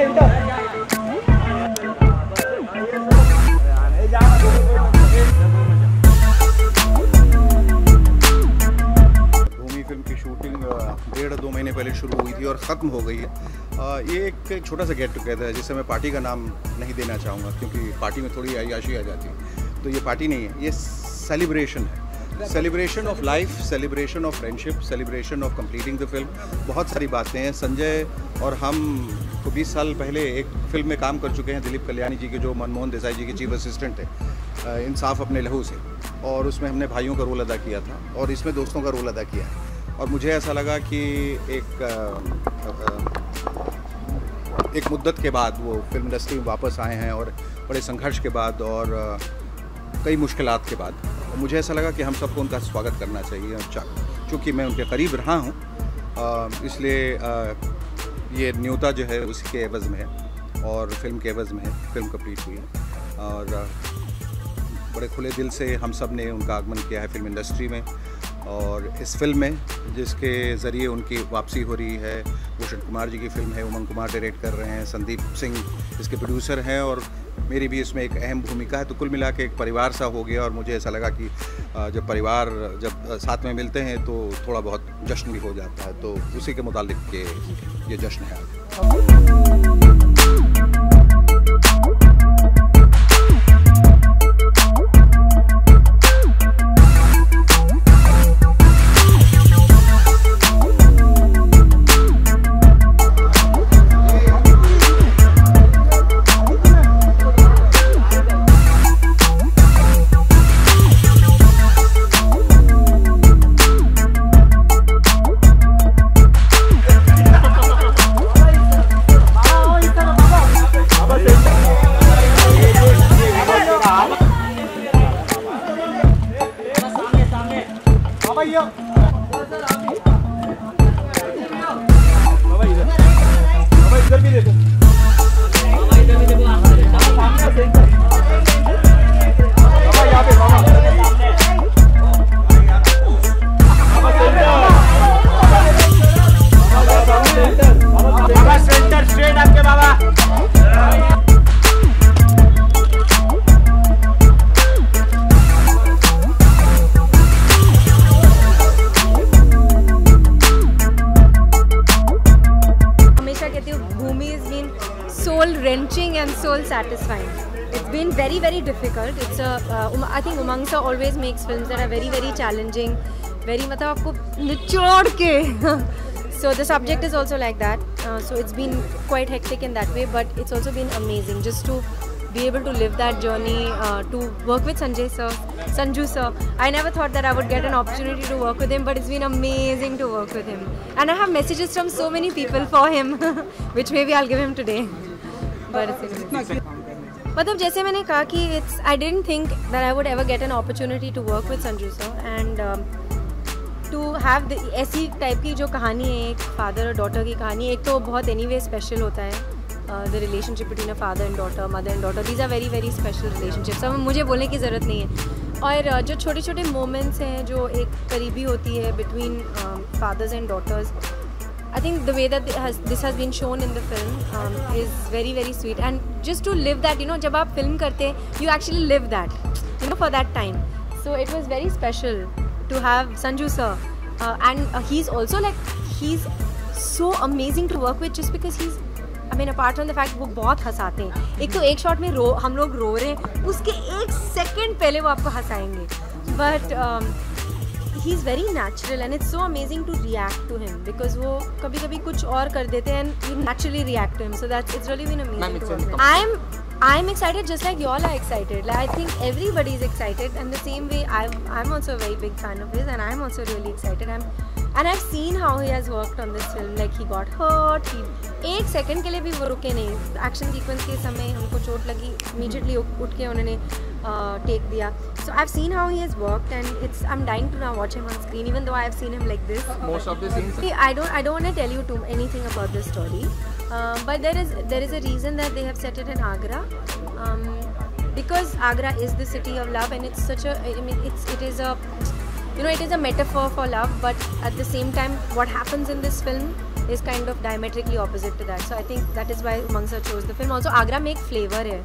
भूमि film की shooting 1.5-2 महीने पहले शुरू हुई थी और ख़त्म हो गई है। ये एक छोटा सा गेट टुगेदर है जिसे मैं पार्टी का नाम नहीं देना चाहूँगा, क्योंकि पार्टी में थोड़ी अय्याशी आ जाती है। तो ये पार्टी नहीं है, ये सेलिब्रेशन है। Celebration of life, celebration of friendship, celebration of completing the film. बहुत सारी बातें हैं। संजय और हम तो 20 साल पहले एक फिल्म में काम कर चुके हैं, दिलीप कल्याणी जी के, जो मनमोहन देसाई जी के चीफ असिस्टेंट थे, इंसाफ अपने लहू से, और उसमें हमने भाइयों का रोल अदा किया था और इसमें दोस्तों का रोल अदा किया है। और मुझे ऐसा लगा कि एक मुद्दत के बाद वो फिल्म इंडस्ट्री में वापस आए हैं, और बड़े संघर्ष के बाद और कई मुश्किलात के बाद मुझे ऐसा लगा कि हम सबको उनका स्वागत करना चाहिए। और चूँकि मैं उनके करीब रहा हूँ, इसलिए ये न्योता जो है उसके एवज़ में है और फिल्म के एवज़ में है। फिल्म कंप्लीट हुई है और बड़े खुले दिल से हम सब ने उनका आगमन किया है फिल्म इंडस्ट्री में। और इस फिल्म में जिसके ज़रिए उनकी वापसी हो रही है, भूषण कुमार जी की फिल्म है, उमंग कुमार डायरेक्ट कर रहे हैं, संदीप सिंह इसके प्रोड्यूसर हैं, और मेरी भी इसमें एक अहम भूमिका है। तो कुल मिला के एक परिवार सा हो गया, और मुझे ऐसा लगा कि जब परिवार जब साथ में मिलते हैं तो थोड़ा बहुत जश्न भी हो जाता है। तो उसी के मुतालिक के ये जश्न है। इधर भी देखो, यहाँ पे बाबा सेंटर स्ट्रेट आपके बाबा। Soul wrenching and soul satisfying. It's been very, very difficult. It's I think Umang sir always makes films that are very, very challenging, very मतलब आपको निचोड़ के. So the subject is also like that. So it's been quite hectic in that way, but it's also been amazing just to be able to live that journey, to work with Sanju sir. I never thought that I would get an opportunity to work with him, but it's been amazing to work with him. And I have messages from so many people for him, which maybe I'll give him today. But it's मतलब जैसे मैंने कहा कि I didn't think that I would ever get an opportunity to work with Sanju sir, and to have ऐसी type की जो कहानी है, एक फादर और डॉटर की कहानी, एक तो बहुत anyway स्पेशल होता है, the relationship between a father and daughter, mother and daughter, these are very, very special relationships. अब मुझे बोलने की ज़रूरत नहीं है। और जो छोटे छोटे मोमेंट्स हैं जो एक करीबी होती है between fathers and daughters, I think the way that this has been shown in the film is very, very sweet. And just to live that, you know, जब आप film करते हैं, you actually live that, you know, for that time. So it was very special to have Sanju sir, and he's also like, he's so amazing to work with just because he's, I mean, apart from the fact वो बहुत हंसाते हैं। एक तो एक shot में हम लोग रो रहे हैं, उसके एक सेकंड पहले वो आपको हंसाएंगे, but he's very natural and it's so amazing to react to him because वो कभी कभी कुछ और कर देते हैं and you naturally react to him, so that's, it's really been amazing to work with. I'm excited just like you all are excited. Like, I think everybody is excited, and the same way I'm also a very big fan of his, and I'm also really excited. And I've seen how he has worked on this film. Like, he got hurt, एक second के लिए भी वो रुके नहीं। Action sequence के समय उनको चोट लगी, इमीडिएटली उठ के उन्होंने टेक दिया। So I've seen how he has worked, and I'm dying to now watch him on screen, even though I've seen him like this. Most of the scenes. I don't want to tell you anything about this story, but there is a reason that they have set it in Agra, because Agra is the city of love, and it's such a, I mean, it is a, you know, it is a metaphor for love, but at the same time, what happens in this film is kind of diametrically opposite to that. So I think that is why Umang sir chose the film. Also Agra में एक flavor है,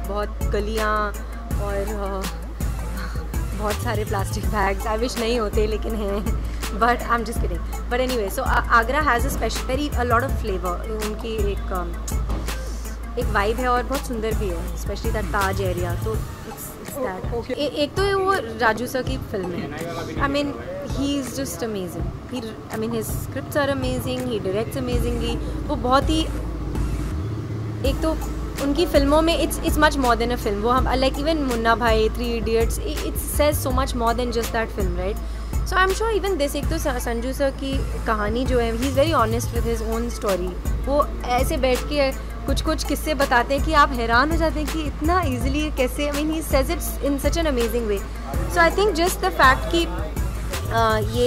बहुत गलियाँ और बहुत सारे plastic bags. I wish नहीं होते लेकिन हैं, but I am just kidding. But anyway, so Agra has a lot of flavour. उनकी एक वाइब है और बहुत सुंदर भी है, स्पेशली दैट ताज एरिया. तो इट्स दैट. एक तो वो राजू सर की फिल्म है. I mean he is just amazing. I mean his scripts are amazing, he directs amazingly. वो बहुत ही, एक तो उनकी फिल्मों में it's much more than a film. वो हम लाइक इवन मुन्ना भाई, 3 idiots, it's says so much more then just that film, right? So I am sure even this. एक तो संजू सर की कहानी जो है, he is very honest with his own story. वो ऐसे बैठ के कुछ किस्से बताते हैं कि आप हैरान हो जाते हैं कि इतना ईजिली कैसे. आई mean he says it's in such an amazing way. So I think just the fact कि ये